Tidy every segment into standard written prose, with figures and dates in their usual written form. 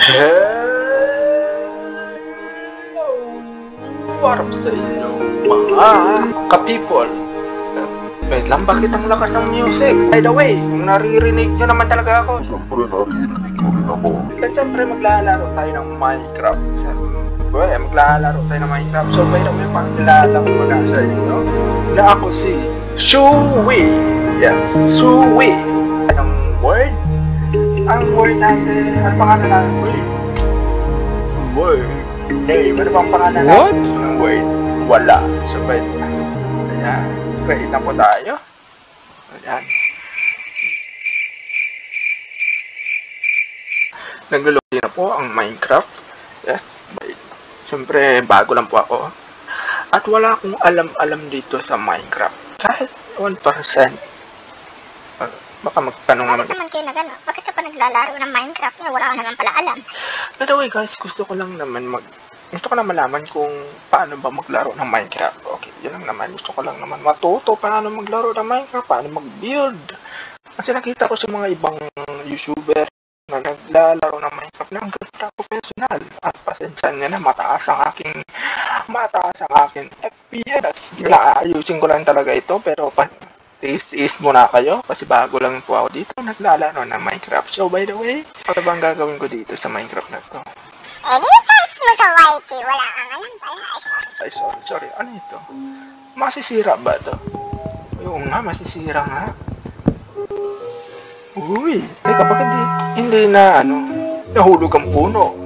Hello! Warap sa inyo, mga ka-people. Wait lang, bakit ang lakas ng music? By the way, kung naririnig nyo naman talaga ako. Siyempre, naririnig ko rin ako. Siyempre, maglalaro tayo ng Minecraft. Maglalaro tayo ng Minecraft. So, by the way, pakilala ko muna sa inyo na ako si Shuwi. Yes, Shuwi. Anong word? Ang word natin, ano pangalan natin? Word. Name, ano bang pangalan natin? What? Ng word? Wala. So, by the way, ayan, create na po tayo. Ayan. Naglulogin na po ang Minecraft. Yes. Siyempre, bago lang po ako. At wala akong alam-alam dito sa Minecraft. Kahit 1%. Baka magtanong naman. Bakit naman kayo na gano'n? Bakit ka pa naglalaro ng Minecraft na wala ka naman pala alam? By the way guys, gusto ko lang malaman kung paano ba maglaro ng Minecraft. Okay, yun lang naman. Gusto ko lang naman matuto paano maglaro ng Minecraft, paano mag-build. Kasi nakita ko sa mga ibang YouTuber na naglalaro ng Minecraft na ang ganda professional. At pasensyan nyo na, mataas ang aking FPS. Ayusin ko lang talaga ito, pero tiis muna kayo kasi bago lang po ako dito naglalaro ng Minecraft. So by the way, ano bang gagawin ko dito sa Minecraft na to? Eh, ni-search mo sa YT. Wala kang alam pala. Ay, sorry. Ano ito? Masisira ba to? Oo nga, masisira nga. Uy, teka, bakit hindi na, nahulog ang puno?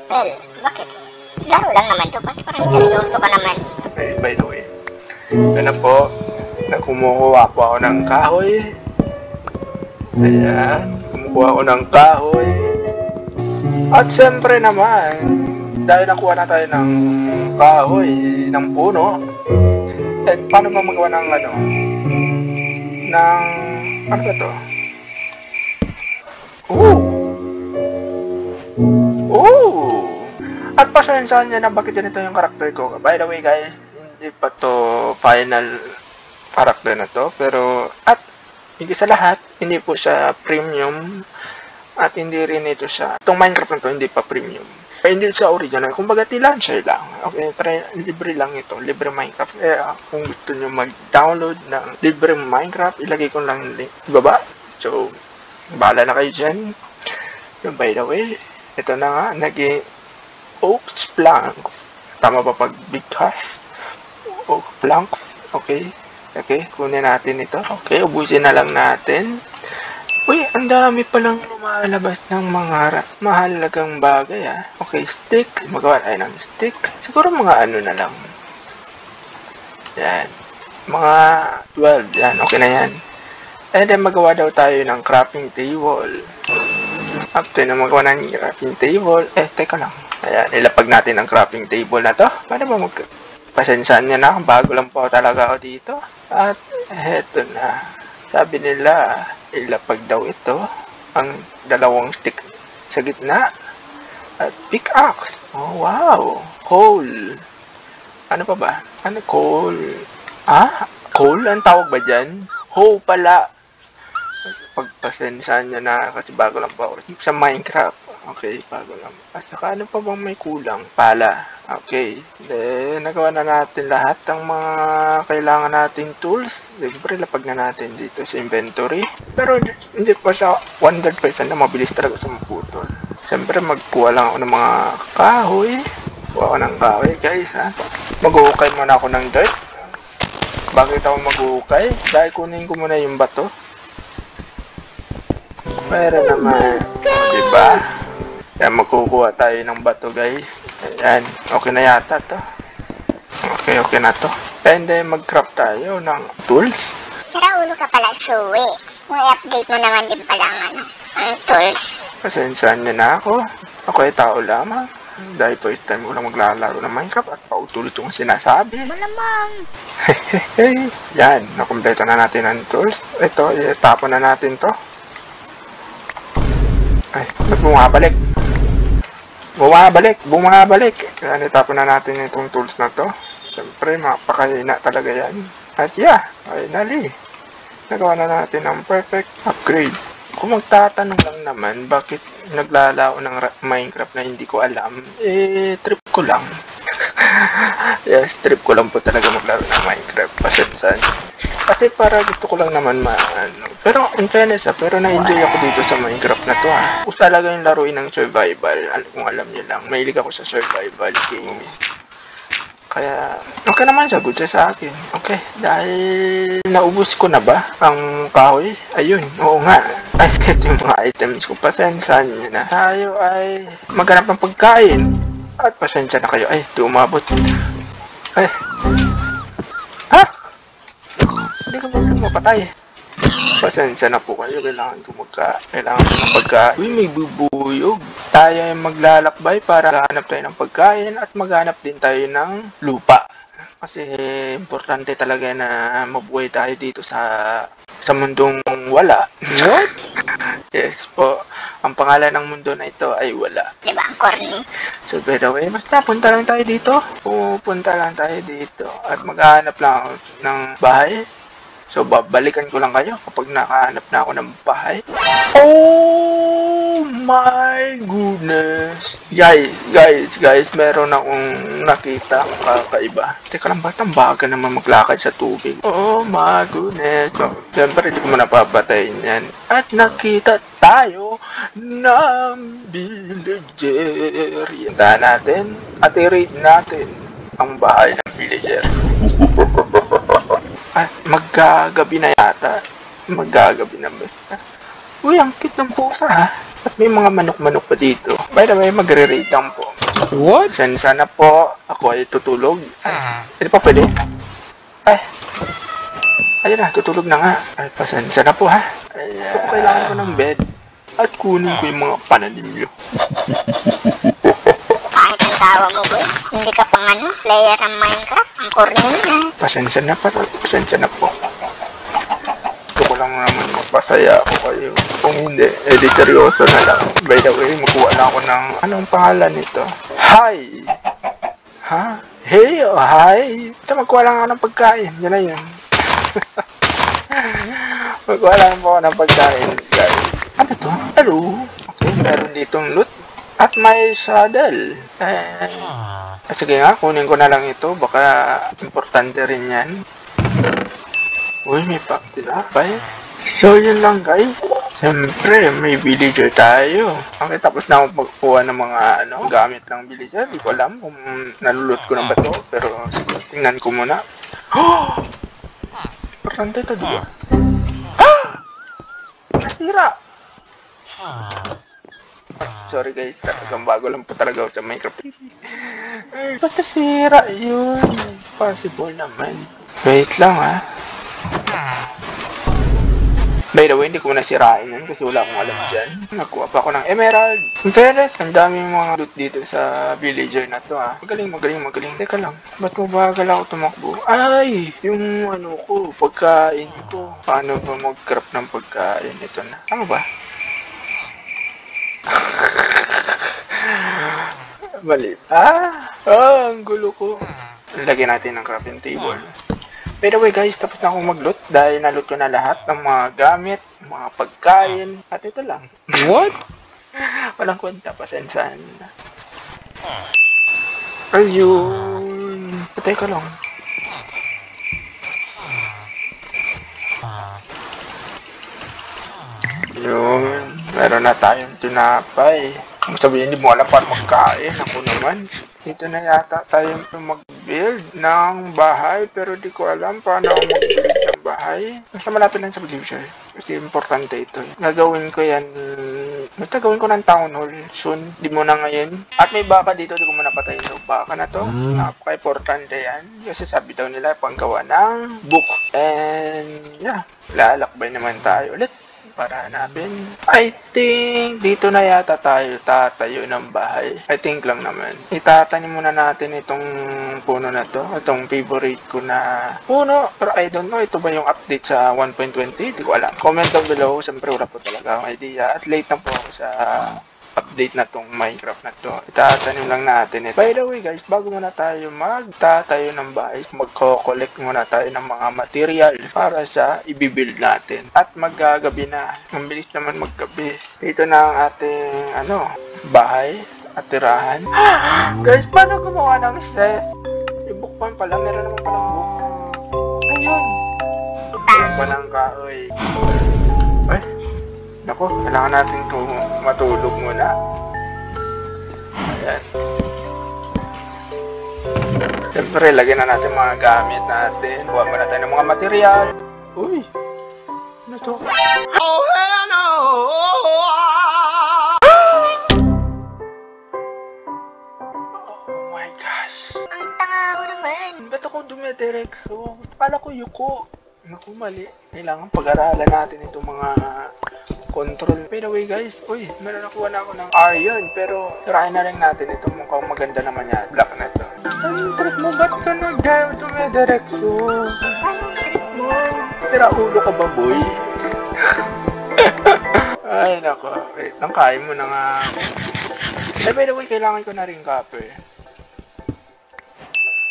Well, bakit? Laro lang naman to. Bakit parang seryoso ka naman? Okay, by the way, ano po, kumukuha po ako ng kahoy. Ayan, kumukuha ako ng kahoy. At siyempre naman, dahil nakuha na tayo ng kahoy, ng puno, paano ba magawa ng ano ba to? At pasensyahan niya na bakit ganito yung karakter ko. By the way guys, hindi pa to final character na to, pero at higit sa lahat, hindi po siya premium at hindi rin ito siya, itong Minecraft na to hindi pa premium, hindi siya original, kumbaga launcher lang. Okay, libre lang ito, libre Minecraft. Kung gusto nyo mag-download ng libre Minecraft, ilagay ko lang yung link ibaba. So bahala na kayo dyan. So, by the way, ito na nga, naging oak plank, tama ba pag big half? Oak plank. Okay, kunin natin ito. Okay, ubusin na lang natin. Uy, ang dami palang lumalabas ng mga mahalagang bagay Okay, stick. Magawa tayo ng stick. Siguro mga na lang. Yan. Mga 12. Yan, okay na yan. And then magawa daw tayo ng crafting table. After na magawa ng crafting table, teka lang. Ayan, ilapag natin ang crafting table na to. Paano ba pasensyahan niya na, bago lang po talaga ako dito. At heto na. Sabi nila, ilapag daw ito ang dalawang stick sa gitna at pickaxe. Oh wow, coal. Ano pa ba? Ano coal? Coal ang tawag ba dyan? Hoe pala. Pagpasensyahan niya na kasi bago lang po ako sa Minecraft. Okay, bago lang. At saka ano pa bang may kulang? Pala. Okay. Then, nagawa na natin lahat ng mga kailangan nating tools. Siyempre, lapag na natin dito sa inventory. Pero hindi pa siya 100% na mabilis talaga sa maputol. Siyempre, magkuha lang ako ng mga kahoy. Kuha ako ng kahoy, guys, Mag-uukay muna ako ng dirt. Bakit ako mag-uukay? Dahil kunin ko muna yung bato. Pero naman, diba? Yan, magkukuha tayo ng bato, guys. Ayan, okay na yata to. Okay na to. And then, mag-craft tayo ng tools. Sira ulo ka pala, Suwi. May update mo naman din pala ang tools. Pasensyahan niyo na ako. Ako ay tao lamang. Dahil first time ko lang maglalaro ng Minecraft at pautulit yung sinasabi. Malamang. Yan, nakumpleto na natin ang tools. Ito, itapon na natin to. Ay, ba't bumabalik? Bumabalik. Kaya itapon na natin itong tools na to. Siyempre, mapakahina talaga yan. At yeah, finally, nagawa na natin ang perfect upgrade. kung magtatanong lang naman, bakit naglalaro ng Minecraft na hindi ko alam, trip ko lang. Yes, trip ko lang po talaga maglaro ng Minecraft. Pasensan. Kasi para gusto ko lang naman pero in fairness pero na-enjoy ako dito sa Minecraft na to Gusto talaga yung laruin ng survival. Kung alam niyo lang, mahilig ako sa survival game. Kaya, okay naman siya, good siya sa akin. Okay, dahil naubos ko na ba ang kahoy? Ayun, oo nga. Ay, ito yung mga items ko. Pasensya nyo na. Tayo ay maghanap ng pagkain. At pasensya na kayo. Ay, di umabot. Ay. Ha? Hindi ko mapatay. Pasensya na po kayo. Kailangan ko ng pagkain. Uy, may bubuyog. Tayo ay maglalakbay para maghanap tayo ng pagkain at maghanap din tayo ng lupa. Kasi importante talaga na mabuhay tayo dito sa mundong wala. What? Yes po. Ang pangalan ng mundo na ito ay wala. Diba ang corny? So by the way, basta punta lang tayo dito. Pupunta lang tayo dito. At maghahanap lang ako ng bahay. So, babalikan ko lang kayo kapag nakahanap na ako ng bahay. Oh my goodness! Guys, meron akong nakita kakaiba. Teka lang, ba't ang baga naman maglakad sa tubig? Oh my goodness! So, siyempre, hindi ko muna papatayin yan. At nakita tayo ng villager. Hintahan natin at i-raid natin ang bahay ng villager. At maggagabi na yata. Maggagabi na basta. Uy, ang cute ng pusa At may mga manok-manok pa dito. By the way, magre-raid lang po. What? Sana po ako ay tutulog. Hindi pa pwede? Ay. Ayun na, tutulog na nga. Ay, pasensya na po Ay, kailangan ko ng bed. At kunin ko yung mga pananim nyo. Pangit ang tawa mo, boy. Hindi ka pang player ng Minecraft. Ang corny na. Pasensya na po. Gusto ko lang naman magpasaya ako kayo. Kung hindi, di seryoso na lang. By the way, makuha na ako ng anong pangalan nito. Hi! Ha? Hey, oh, hi! Ito, magkuha lang ako ng pagkain. Yan na yun. Magkuha lang po ako ng pagkain, guys. Ano to? Hello? Okay, meron ditong loot. At may saddle. Sige nga, kunin ko na lang ito. Baka importante rin yan. Uy, may pack tinapay. So, yun lang guys. Siyempre, may villager tayo. Okay, tapos na akong pagkuha ng mga gamit ng villager. Hindi ko alam kung nalulot ko na ba ito. Pero, sige, tingnan ko muna. Oh! Importante ito, diba? Nasira! Sorry guys, talagang bago lang po talaga ako sa Minecraft. Ba't nasira yun? Possible naman. Wait lang By the way, hindi ko nasirain yun kasi wala akong alam dyan. Nakuha pa ako ng emerald. In fairness, ang daming mga loot dito sa villager na to Magaling. Teka lang, ba't mabagal ako tumakbo? Ay, yung ko, pagkain ko. Paano ba mag-craft ng pagkain? Ito na. Ano ba? Mali. Ang gulo ko. Lagyan natin ng crafting table. By the way guys, tapos na akong mag-loot dahil na-loot ko na lahat ng mga gamit, mga pagkain, at ito lang. What? Walang kwenta, pasensan. Ayun. Patay ka lang. Yun. Meron na tayong tinapay. Kung sabihin, hindi mo alam paano magkain. Ako naman. Dito na yata tayo mag-build ng bahay. Pero di ko alam paano mag-build ng bahay. Basta malapit lang sa villager. Kasi importante ito. Gagawin ko yan. Basta gawin ko ng town hall soon. Di mo na ngayon. At may baka dito. Di ko muna patayin yung baka na to. Napaka-importante yan. Kasi sabi daw nila panggawa ng book. And yeah. Lalakbay naman tayo ulit. Para hanapin. I think dito na yata tayo tatayo ng bahay. I think lang naman. Itatanim muna natin itong puno na to. Itong favorite ko na puno. Pero I don't know. Ito ba yung update sa 1.20? Hindi ko alam. Comment down below. Siyempre wala po talaga akong idea. At late na po ako sa update na tong Minecraft na to. Itatanim lang natin ito. By the way guys, bago muna tayo magtatayo ng bahay, magko-collect muna tayo ng mga material para sa i-build natin. At maggagabi na. Ang bilis naman maggabi. Ito na ang ating bahay at tirahan. Guys, paano gumawa ng stress? Ibukpan pala, meron naman palang book. Ayun. Meron palang kahoy. Ay, naku, kailangan natin matulog muna. Ayan. Siyempre, lagyan na natin mga gamit natin. Buwan muna tayo ng mga material. Uy! Ano to? Oh, hell no! Oh my gosh! Ang tanga ko naman. Ba't ako dumidirekso? Akala ko yuko. Naku, mali. Kailangan pag-aralan natin itong mga control. By the way guys, uy, meron nakuha na ako ng iron. Pero, tirahin na lang natin ito. Mukhang maganda naman yan. Black na ito. Anong trick mo? Ba't ka dumidirekso? Anong trip mo? Tira ulo ka ba, boy? Ay, nako. Wait, nang kain mo na nga. Eh, by the way, kailangan ko na rin copper.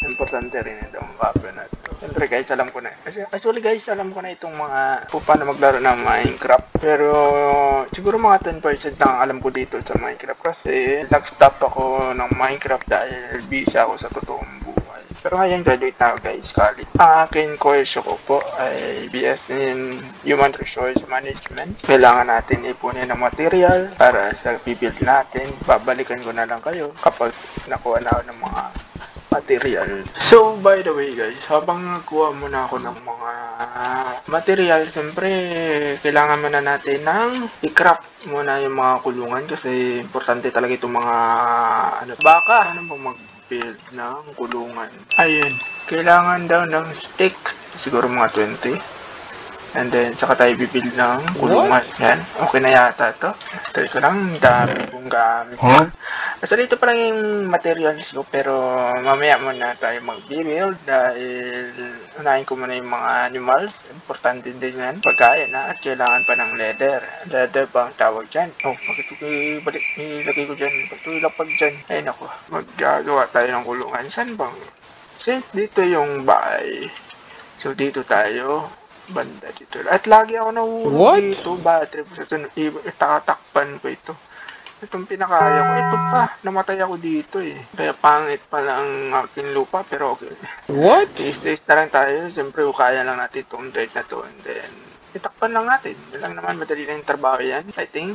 Importante rin itong copper na ito. Siyempre guys, alam ko na. Actually guys, alam ko na itong mga kung paano maglaro ng Minecraft. Pero siguro mga 10% lang alam ko dito sa Minecraft. Kasi nag-stop ako ng Minecraft dahil busy ako sa totoong buhay. Pero ngayon graduate na ako guys, college. Ang aking course ko po ay BS in Human Resource Management. Kailangan natin ipunin ng material para sa build natin. Babalikan ko na lang kayo kapag nakuha na ako ng mga material. So, by the way guys, habang nagkuha muna ako ng mga material, siyempre, kailangan muna natin ng i-craft muna yung mga kulungan kasi importante talaga itong mga baka. Ano bang mag-build ng kulungan? Ayun, kailangan daw ng stick, siguro mga 20. And then, saka tayo bibuild ng kulungan. Yan, okay na yata to. Try ko lang, dami kong gamit. Actually, ito pa lang yung materials ko, pero mamaya muna tayo mag-build dahil unahin ko muna yung mga animals. Importante din yan. Pagkain na at kailangan pa ng leather. Leather ba ang tawag dyan? Oh, bakit ilagay ko dyan? Bakit ilapag dyan? Ay nako, maggagawa tayo ng kulungan. Saan bang? Since dito yung bahay. So, dito tayo. Banda dito. At lagi ako nahulog dito. Battery po sa ito. Itatakpan ko ito. Itong pinakaya ko. Ito pa. Namatay ako dito eh. Kaya pangit pa lang aking lupa. Pero okay. What? Taste na lang tayo. Siyempre, kaya lang natin itong dirt na to. And then, itakpan lang natin. Yan lang naman. Madali lang yung trabaho yan. I think.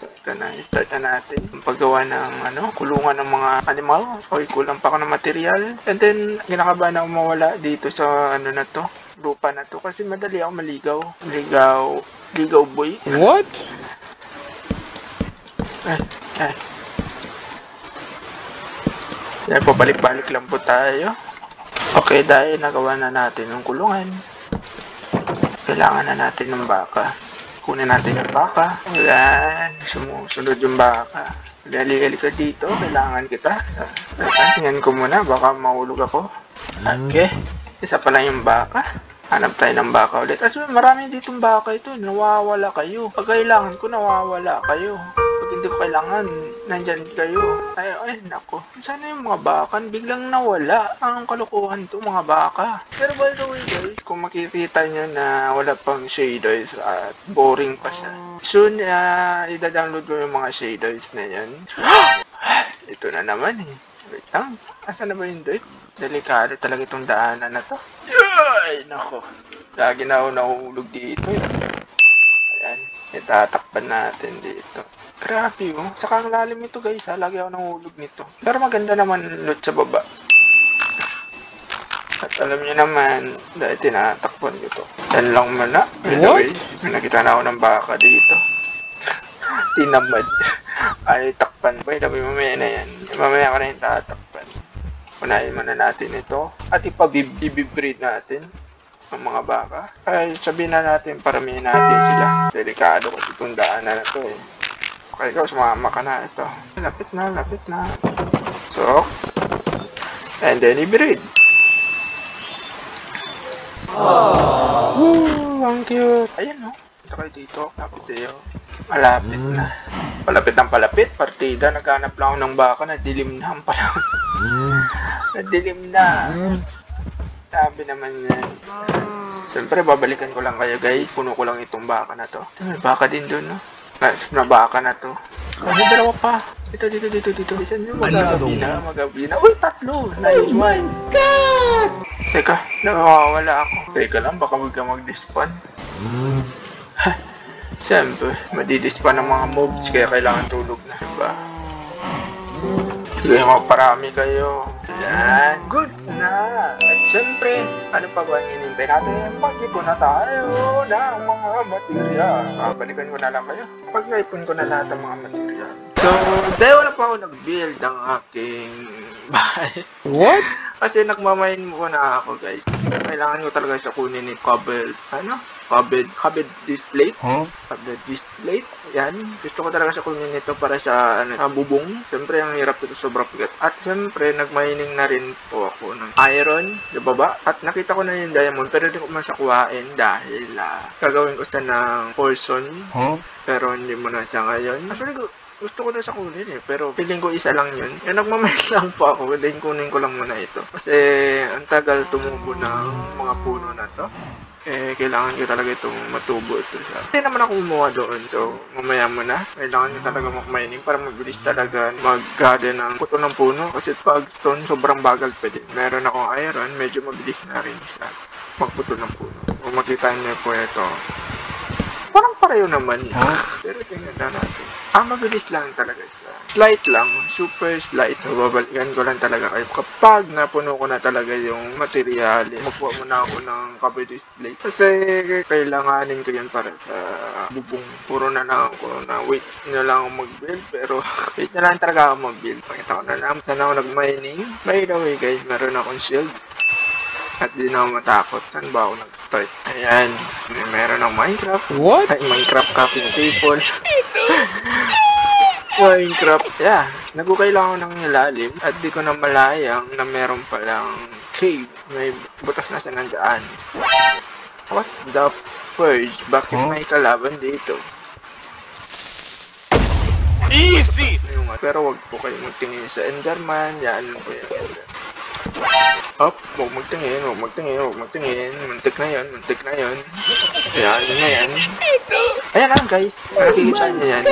So, ito na. Start na natin. Ang paggawa ng kulungan ng mga animal. Okay, kulang pa ako ng material. And then, ginakabahan ako mawala dito sa na to. Lupa na to. Kasi madali ako maligaw. Ligaw boy. What? Ay. Yan, pabalik-balik lang po tayo. Okay, dahil nagawa na natin yung kulungan. Kailangan na natin ng baka. Kunin natin yung baka. Ayan, sumusunod yung baka. Dali-dali ka dito, kailangan kita. Tingnan ko muna, baka mahulog ako. Okay, isa pa lang yung baka. Hanap tayo ng baka ulit. At marami ditong baka ito, nawawala kayo. Pag kailangan ko, nawawala kayo. Pag hindi ko kailangan, nandyan kayo. Ay, nako. Sana yung mga bakan, biglang nawala. Ang kalokohan to, mga baka. Pero by the way guys, kung makikita nyo na wala pang shaders at boring pa siya. Soon, ida-download ko yung mga shaders na yan. Ito na naman eh. Wait lang. Asa na ba yung dirt? Delikado talaga itong daanan na to. Ay, nako. Lagi na ako nahulog dito eh. Ayan. Itatakpan natin dito. Grabe oh. Saka ang lalim ito guys ha. Lagi ako nahulog nito. Pero maganda naman loot sa baba. At alam niyo naman, dahil tinatakpan ko to. Yan lang muna. Anyway, nakita na ako ng baka dito. Tinamad. Ay, takpan pa. Tapi mamaya na yan. Mamaya ko na yung tatakpan. Unahin muna natin ito. At ipabibreed natin ang mga baka. Ay, sabihin na natin, paramihin natin sila. Delikado kasi itong daanan na to eh. Okay, ikaw, sumama ka na ito. Lapit na. So, and then i-breed. Ang cute. Ayan, no? Ito kayo dito. Malapit na. Palapit ng palapit, partida, naghanap lang ako ng baka, nadilim na ang panahon. Nadilim na. Sabi naman yan. Siyempre, babalikan ko lang kayo guys. Puno ko lang itong baka na to. May baka din dun, no? Na baka na to. May dalawa pa. Dito. Isan nyo, magabi na. Uy, 3! Nice one. God! Teka, nawawala ako. Teka lang, baka mag-despawn. Siyempre, madidispawn ng mga mobs, kaya kailangan tulog na, diba? Sige, magparami kayo. Yan, good na. At siyempre, ano pa ba ang hinintay natin? Mag-ipon na tayo ng mga material. Balikan ko na lang kayo. Pag-naipon ko na lahat ng mga material. So, dahil wala pa ako nag-build ng aking bahay. What? Kasi nagmamain mo na ako, guys. Kailangan ko talaga siya kunin ni Cobbled display. Huh? Cobbled display. Yan. Gusto ko talaga siya kunin nito para sa bubong. Siyempre, ang hirap ito sobrang bigat. At siyempre, nag-mining na rin po ako ng iron, di ba ba? At nakita ko na yung diamond, pero hindi ko man siya kuhain dahil gagawin ko siya ng poison. Huh? Pero hindi mo na siya ngayon. Actually, gusto ko na sa kunin pero feeling ko isa lang yun. Yung nagmamahal lang po ako, then kunin ko lang muna ito. Kasi ang tagal tumubo ng mga puno na to. Kailangan ko talaga itong matubo ito siya. Hindi naman ako umuha doon, so mamaya muna. Kailangan nyo talaga mag-mining para mabilis talaga mag-garden ng puto ng puno. Kasi pag stone, sobrang bagal pa din. Meron akong iron, medyo mabilis na rin siya magputo ng puno. Kung makita nyo po ito, parang pareho naman yun. Pero tingnan na natin. Mabilis lang talaga siya. Slight lang. Super slight. Babalikan ko lang talaga kayo. Kapag napuno ko na talaga yung material, magkuha muna ako ng copy display. Kasi kailanganin ko yan para sa bubong. Puro na lang ako na wait na lang ako mag-build. Pero wait na lang talaga ako mag-build. Pakita ko na lang. Sana ako nag-mining. By the way guys, meron akong shield. At di na ako matakot. Saan ba ako nag-start? Ayan. Meron ng Minecraft. What? Ay, Minecraft crafting table. Minecraft. Yeah. Nagkukailangan ng ilalim. At di ko na malayang na meron palang cave. May butas na sa nandaan. What the fudge? Bakit may kalaban dito? Easy! Pero wag po kayo magtingin sa Enderman. Yan po yan. Up, huwag magtingin. Muntik na yun. Ayan, yun na yan. Ayan lang guys, nakikita nyo yan.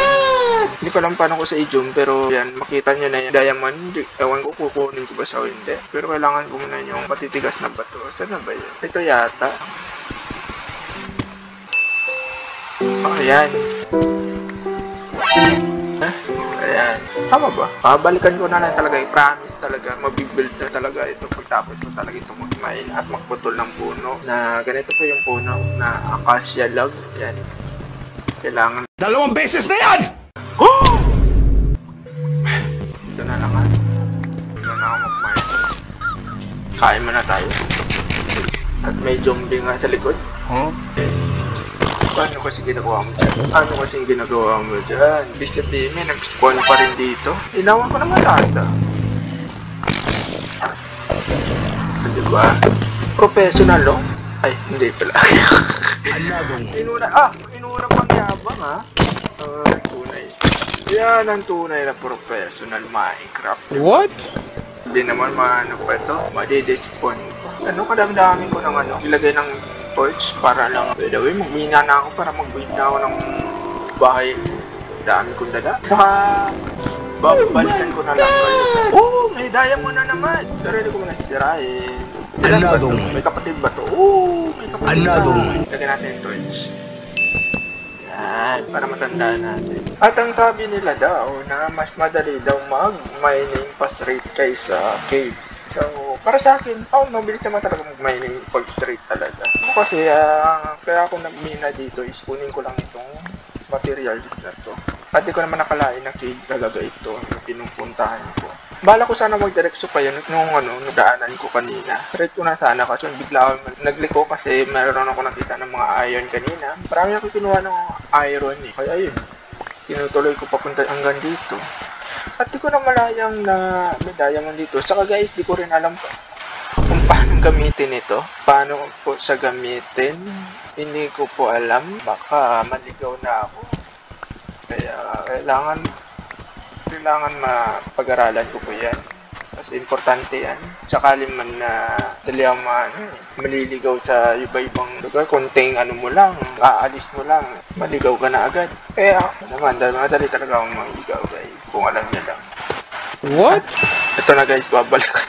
Hindi ko alam paano ko sa i-zoom, pero yan, makita nyo na yan. Diamond, ewan ko kukunin ko ba sa hindi. Pero kailangan ko muna yung matitigas na bato. Saan na ba yun? Ito yata. Ayan. Ayan. Tama ba? Balikan ko na lang talaga. I-promise talaga. Mabibuild na talaga ito. Pagtapos ko talaga ito mag-mine at magputol ng puno. Na ganito po yung puno na acacia log. Yan. Kailangan. 2 beses na yan! Oh! Ito na lang ha. Ito na ako mag-mine. Kain muna tayo. At may zombie nga sa likod. Huh? Paano kasi ginagawa mo dyan? Ibig sabihin, may nag-spawn pa rin dito. Inawan ko naman lahat Diba? Professional, no? Ay, hindi pala. Inuna pang yabang, ha? Tunay. Yan ang tunay na professional Minecraft. What? Hindi naman maano pa ito. Madidespawn ko. Kadami-dami ko ng ilagay ng torch para lang. By the way, magmina na ako para mag-build na ako ng bahay. Dami kong dala. Saka, babalikan ko na lang kayo. Oh, may diamond na naman. Pero hindi ko muna sisirain. Another one. May kapatid ba to? Oh, may kapatid Another one. Lagyan natin yung torch. Yan, para matandaan natin. At ang sabi nila daw na mas madali daw mag-mining pa straight kaysa cave. So, para sa akin, mabilis naman talaga mag-mining pag straight talaga. Kasi, kaya ako nag-mina dito is kunin ko lang itong material na to. At di ko naman nakalain na cave talaga ito yung pinupuntahan ko. Bala ko sana mag-diretso pa yun nung nadaanan ko kanina. Diretso na sana kasi bigla ako nagliko kasi meron ako nakita ng mga iron kanina. Marami ako kinuha ng iron eh. Kaya yun, tinutuloy ko papunta hanggang dito. At di ko na malayang na may diamond dito. Saka guys, di ko rin alam kung paano gamitin ito. Paano po siya gamitin. Hindi ko po alam. Baka maligaw na ako. Kaya kailangan mapag-aralan ko po yan. Kasi importante yan. Sakali man na dali ang maliligaw sa iba-ibang lugar, konting ano mo lang, aalis mo lang, maligaw ka na agad. Kaya naman, madali talaga akong maligaw guys, kung alam niya lang. What? Ito na guys, babalikan.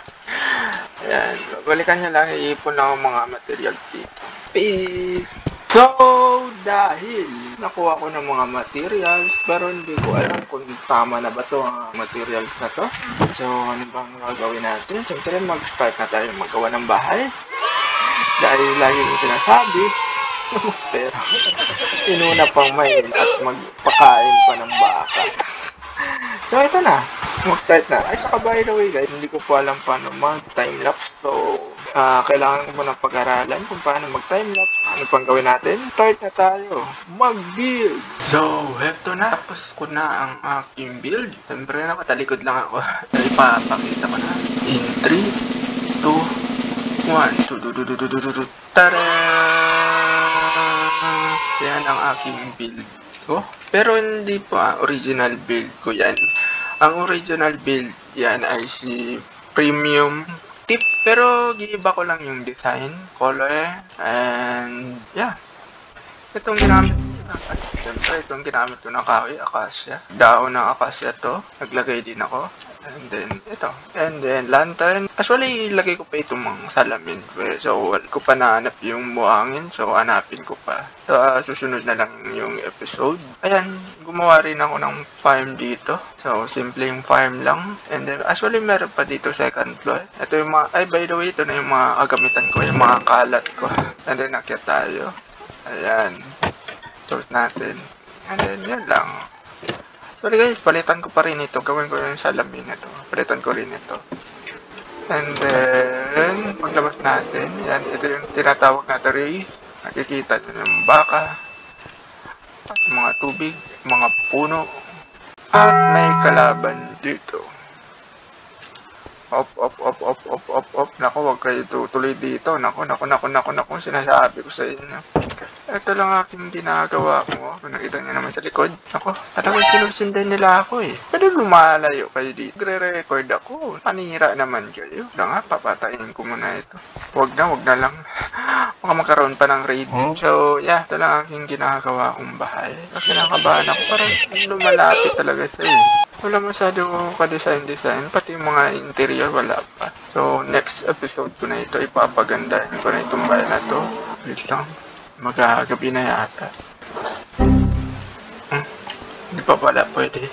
Ayan, babalikan niya lang, iipon lang ang mga material dito. Peace! So, dahil nakuha ko ng mga materials, pero hindi ko alam kung tama na ba to ang materials na to. So, ano bang gagawin natin? Siyempre, mag-start na tayo magawa ng bahay. Dahil lagi yung sinasabi, pero inuna pang main at magpakain pa ng baka. So, ito na. Mag-start na. Ay, saka by the way guys, hindi ko po alam paano mag-timelapse. So, kailangan ko muna pag-aralan kung paano mag-timelapse. Ano pang gawin natin? Start na tayo. Mag-build! So, heto na. Tapos ko na ang aking build. Siyempre na, patalikod lang ako. Ipapakita ko na. In 3, 2, 1. Tada! Yan ang aking build ko. Pero hindi pa original build ko yan. Ang original build yan ay si Premium Tip, pero giiba ko lang yung design, color, and yeah. Itong ginamit, siyempre itong ginamit ko ng kahoy, acacia. Daon ng acacia to, naglagay din ako. And then, ito. And then, lantern. Actually, ilagay ko pa itong mga salamin. So, wala ko pa nahanap yung buhangin. So, hanapin ko pa. So, susunod na lang yung episode. Ayan, gumawa rin ako ng farm dito. So, simple yung farm lang. And then, actually, meron pa dito second floor. Ito yung mga, ay, by the way, ito na yung mga agamitan ko, yung mga kalat ko. And then, nakyat tayo. Ayan. Sort natin. And then, yan lang. Sorry guys, palitan ko pa rin ito. Gawin ko yung salamin na ito. Palitan ko rin ito. And then, paglabas natin, yan, ito yung tinatawag na race. Nakikita nyo yung baka, at mga tubig, mga puno, at may kalaban dito. Op. Naku, wag kayo tutuloy dito. Naku, sinasabi ko sa inyo. Ito lang aking ginagawa ko. Kung nakita nyo naman sa likod. Naku, talagang sinusundan nila ako eh. Pero lumalayo kayo dito. Nagre-record ako. Panira naman kayo. Na nga, papatayin ko muna ito. Wag na lang. Baka magkaroon pa ng raid. So, yeah, ito lang aking ginagawa kong bahay. Kasi nakabahan ako. Parang lumalapit talaga sa eh. Wala masyado ka-design. Pati yung mga interior, wala pa. So, next episode ko na ito. Ipapagandahin ko na itong bahay na to. Wait lang. Magagabi na yata. Hindi pa pala pwede.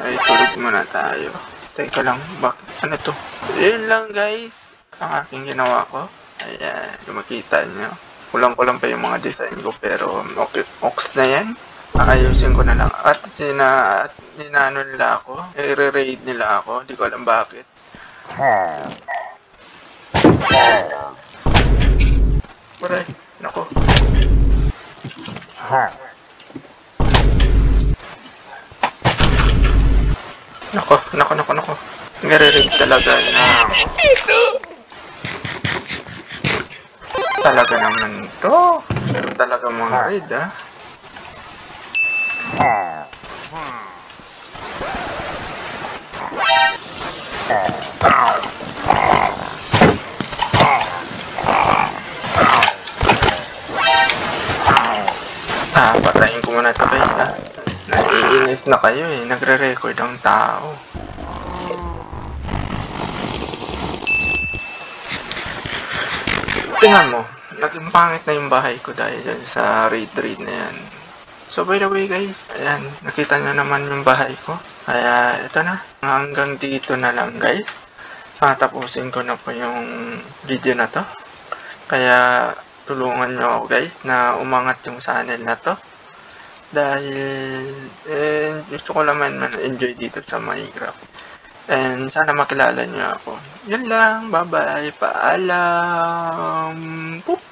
Ay, tulog muna tayo. Teka lang, bakit? Ano to? Yun lang guys. Ang aking ginawa ko. Ayan, yung makita nyo. Kulang-kulang pa yung mga design ko. Pero, okay, ox na yan. Ayusin ko na lang. At ninano nila ako. I-raid nila ako. Hindi ko alam bakit. Aray, nako. Nako. Nare-raid talaga na. Talaga naman to. Pero talaga mga raid ah. Patayin ko muna ito guys ha. Naiinis na kayo eh. Nagre-record ang tao. Tingnan mo. Naging pangit na yung bahay ko dahil dyan sa raid na yan. So by the way guys, ayan, nakita nyo naman yung bahay ko. Kaya ito na, hanggang dito na lang guys. Tapusin ko na po yung video na to. Kaya tulungan nyo ako guys na umangat yung channel na to. Dahil gusto ko naman enjoy dito sa Minecraft. And sana makilala nyo ako. Yun lang, bye bye, paalam. Pup.